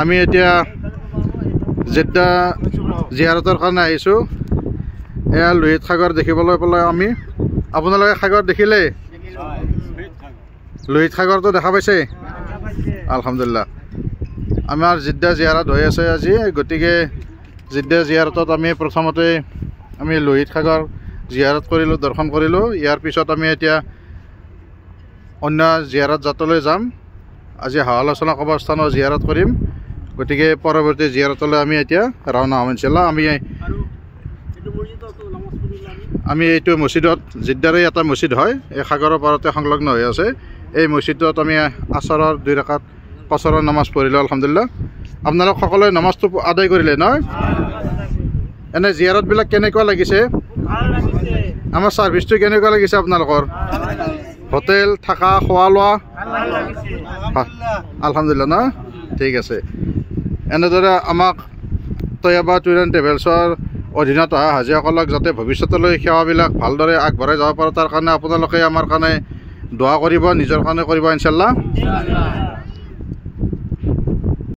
আমি এতিয়া জেদ্দা জিয়াৰতৰ কাৰণে আহিছোঁ। এয়া লোহিত সাগৰ দেখিবলৈ পালে আমি। আপোনালোকে সাগৰ দেখিলে? লোহিত সাগৰটো দেখা পাইছে? আলহামদুলিল্লাহ। আমাৰ জেদ্দা জিয়াৰত হৈ আছে আজি, গতিকে জেদ্দা জিয়াৰতত আমি প্ৰথমতে আমি লোহিত সাগৰ জিয়াৰত কৰিলোঁ, দৰ্শন কৰিলোঁ। ইয়াৰ পিছত আমি এতিয়া অন্য জিয়াৰত জাতলৈ যাম। আজি হাৱালাচনা কবৰস্থানৰ জিয়াৰত কৰিম, গতিকে পৰৱৰ্তী জিয়াৰতলৈ আমি এতিয়া ৰাওনা হ'ম ইনশাআল্লাহ। আমি এইটো মছজিদত, জিদ্দাৰে এটা মছজিদ হয়, এই সাগৰৰ পাৰতে সংলগ্ন হৈ আছে। এই মছজিদত আমি আসৰৰ 2 ৰাকাত কছৰৰ নামাজ পঢ়িলোঁ আলহামদুলিল্লাহ। আপোনালোক সকলোৱে নামাজটো আদায় কৰিলে নহয়? এনে জিয়াৰতবিলাক কেনেকুৱা লাগিছে? আমাৰ ছাৰ্ভিচটো কেনেকুৱা লাগিছে আপোনালোকৰ? হোটেল থাকা খোৱা লোৱা আলহামদুলিল্লাহ না? ঠিক আছে। এনেদৰে আমাক তৈয়বা টুৰ এণ্ড ট্ৰেভেলছৰ অধীনত অহা হাজীসকলক যাতে ভৱিষ্যতলৈ সেৱাবিলাক ভালদৰে আগবঢ়াই যাব পাৰে, তাৰ কাৰণে আপোনালোকে আমাৰ কাৰণে দোৱা কৰিব, নিজৰ কাৰণে কৰিব ইনশাআল্লাহ।